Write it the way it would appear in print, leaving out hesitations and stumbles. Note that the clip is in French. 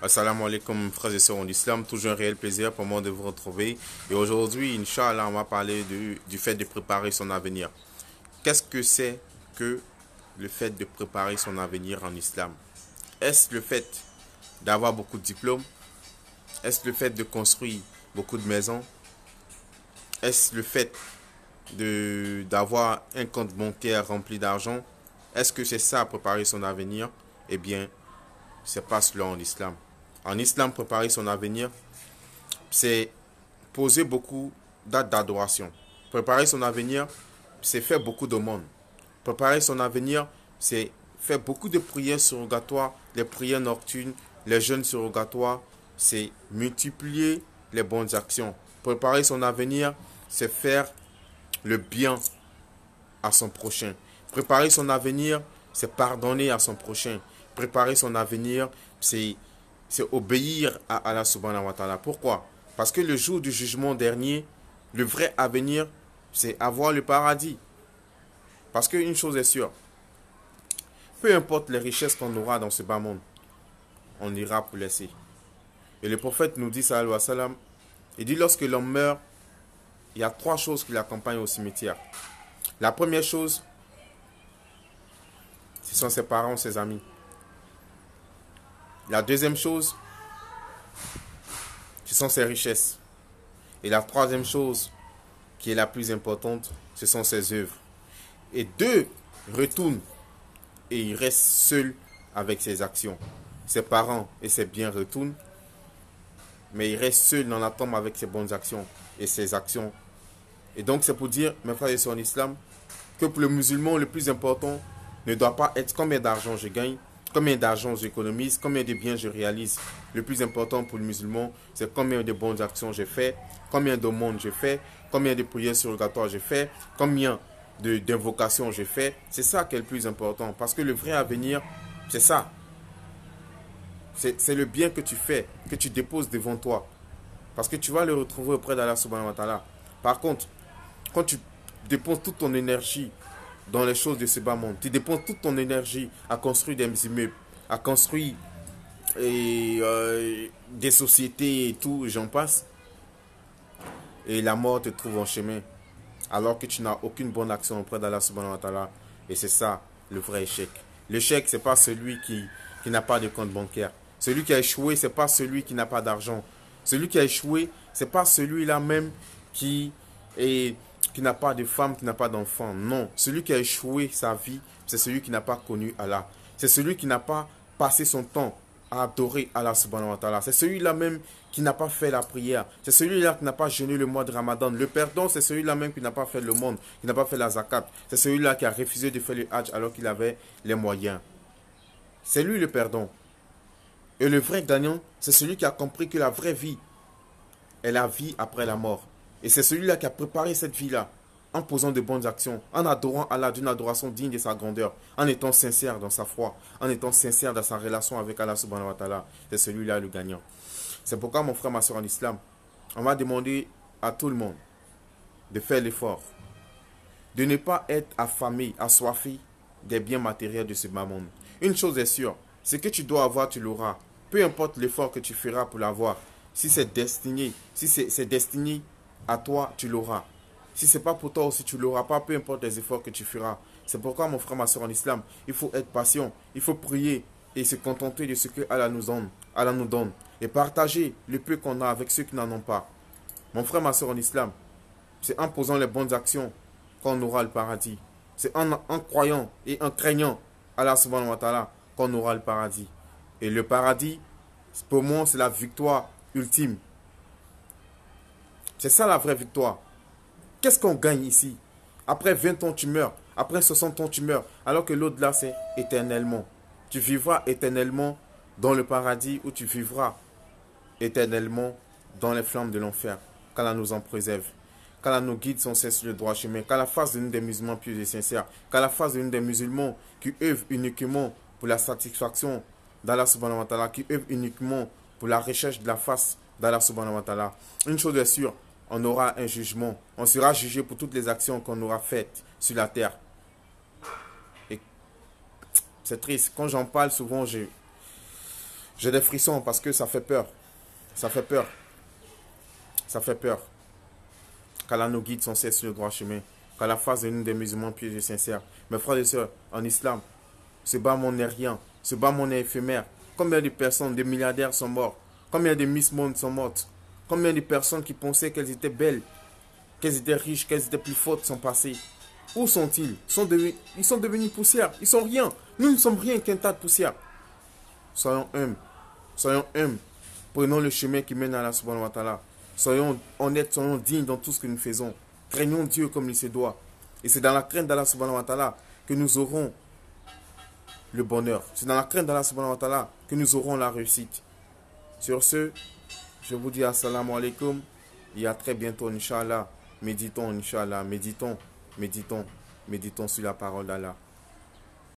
Assalamu alaikum frères et sœurs en islam, toujours un réel plaisir pour moi de vous retrouver. Et aujourd'hui, Inch'Allah, on va parler du fait de préparer son avenir. Qu'est-ce que c'est que le fait de préparer son avenir en islam? Est-ce le fait d'avoir beaucoup de diplômes? Est-ce le fait de construire beaucoup de maisons? Est-ce le fait d'avoir un compte bancaire rempli d'argent? Est-ce que c'est ça, préparer son avenir? Eh bien, c'est pas cela en islam. En islam, préparer son avenir, c'est poser beaucoup d'actes d'adoration. Préparer son avenir, c'est faire beaucoup de monde. Préparer son avenir, c'est faire beaucoup de prières surrogatoires, les prières nocturnes, les jeûnes surrogatoires, c'est multiplier les bonnes actions. Préparer son avenir, c'est faire le bien à son prochain. Préparer son avenir, c'est pardonner à son prochain. Préparer son avenir, c'est obéir à Allah subhanahu wa ta'ala. Pourquoi? Parce que le jour du jugement dernier, le vrai avenir, c'est avoir le paradis. Parce qu'une chose est sûre, peu importe les richesses qu'on aura dans ce bas monde, on ira pour laisser. Et le prophète nous dit, sallallahu alayhi wa sallam, il dit lorsque l'homme meurt, il y a trois choses qui l'accompagnent au cimetière. La première chose, ce sont ses parents, ses amis. La deuxième chose, ce sont ses richesses. Et la troisième chose, qui est la plus importante, ce sont ses œuvres. Et deux retournent et il reste seul avec ses actions. Ses parents et ses biens retournent, mais il reste seul dans la tombe avec ses bonnes actions et ses actions. Et donc c'est pour dire, mes frères et sœurs en islam, que pour le musulman, le plus important ne doit pas être combien d'argent je gagne, combien d'argent j'économise, combien de biens je réalise. Le plus important pour le musulman, c'est combien de bonnes actions j'ai fait, combien de monde j'ai fait, combien de prières surrogatoires j'ai fait, combien d'invocations j'ai fait. C'est ça qui est le plus important. Parce que le vrai avenir, c'est ça. C'est le bien que tu fais, que tu déposes devant toi. Parce que tu vas le retrouver auprès d'Allah subhanahu wa ta'ala. Par contre, quand tu dépenses toute ton énergie dans les choses de ce bas monde, tu dépenses toute ton énergie à construire des immeubles, à construire des sociétés et tout, j'en passe, et la mort te trouve en chemin, alors que tu n'as aucune bonne action auprès d'Allah subhanahu wa ta'ala. Et c'est ça le vrai échec. L'échec, c'est pas celui qui n'a pas de compte bancaire. Celui qui a échoué, c'est pas celui qui n'a pas d'argent. Celui qui a échoué, c'est pas celui-là même qui n'a pas de femme, qui n'a pas d'enfant. Non, celui qui a échoué sa vie, c'est celui qui n'a pas connu Allah. C'est celui qui n'a pas passé son temps à adorer Allah subhanahu wa ta'ala. C'est celui-là même qui n'a pas fait la prière. C'est celui-là qui n'a pas jeûné le mois de Ramadan. Le perdant, c'est celui-là même qui n'a pas fait le monde, qui n'a pas fait la zakat. C'est celui-là qui a refusé de faire le hajj alors qu'il avait les moyens. C'est lui le perdant. Et le vrai gagnant, c'est celui qui a compris que la vraie vie est la vie après la mort. Et c'est celui-là qui a préparé cette vie-là en posant de bonnes actions, en adorant Allah d'une adoration digne de sa grandeur, en étant sincère dans sa foi, en étant sincère dans sa relation avec Allah subhanahu wa ta'ala. C'est celui-là le gagnant. C'est pourquoi mon frère, ma soeur en islam, on va demander à tout le monde de faire l'effort, de ne pas être affamé, assoiffé des biens matériels de ce bas monde. Une chose est sûre, ce que tu dois avoir, tu l'auras. Peu importe l'effort que tu feras pour l'avoir. Si c'est destiné à toi, tu l'auras. Si c'est pas pour toi aussi, tu l'auras pas, peu importe les efforts que tu feras. C'est pourquoi, mon frère, ma soeur en islam, il faut être patient, il faut prier et se contenter de ce que Allah nous donne. Et partager le peu qu'on a avec ceux qui n'en ont pas. Mon frère, ma soeur en islam, c'est en posant les bonnes actions qu'on aura le paradis. C'est en croyant et en craignant Allah subhanahu wa ta'ala qu'on aura le paradis. Et le paradis, pour moi, c'est la victoire ultime. C'est ça la vraie victoire. Qu'est-ce qu'on gagne ici? Après 20 ans, tu meurs. Après 60 ans, tu meurs. Alors que l'au-delà, c'est éternellement. Tu vivras éternellement dans le paradis ou tu vivras éternellement dans les flammes de l'enfer. Qu'Allah nous en préserve. Qu'Allah nous guide sans cesse sur le droit chemin. Qu'Allah fasse de nous des musulmans pieux et sincères. Qu'Allah fasse de nous des musulmans qui œuvrent uniquement pour la satisfaction d'Allah subhanahu wa ta'ala, qui œuvrent uniquement pour la recherche de la face d'Allah subhanahu wa ta'ala. Une chose est sûre, on aura un jugement. On sera jugé pour toutes les actions qu'on aura faites sur la terre. Et c'est triste. Quand j'en parle, souvent, je J'ai des frissons parce que ça fait peur. Ça fait peur. Ça fait peur. Qu'Allah nous guide sans cesse sur le droit chemin. Qu'Allah fasse de nous des musulmans pieux et sincères. Mes frères et sœurs, en islam, ce bas monde n'est rien. Ce bas monde est éphémère. Combien de personnes, de milliardaires sont morts? Combien de Miss Monde sont mortes? Combien de personnes qui pensaient qu'elles étaient belles, qu'elles étaient riches, qu'elles étaient plus fortes sont passées? Où sont-ils? Ils sont devenus poussière. Ils sont rien. Nous ne sommes rien qu'un tas de poussière. Soyons humbles. Soyons humbles. Prenons le chemin qui mène à Allah subhanahu wa ta'ala. Soyons honnêtes, soyons dignes dans tout ce que nous faisons. Craignons Dieu comme il se doit. Et c'est dans la crainte d'Allah subhanahu wa ta'ala que nous aurons le bonheur. C'est dans la crainte d'Allah subhanahu wa ta'ala que nous aurons la réussite. Sur ce, je vous dis assalamu alaikum et à très bientôt, Inch'Allah. Méditons, Inch'Allah. Méditons sur la parole d'Allah.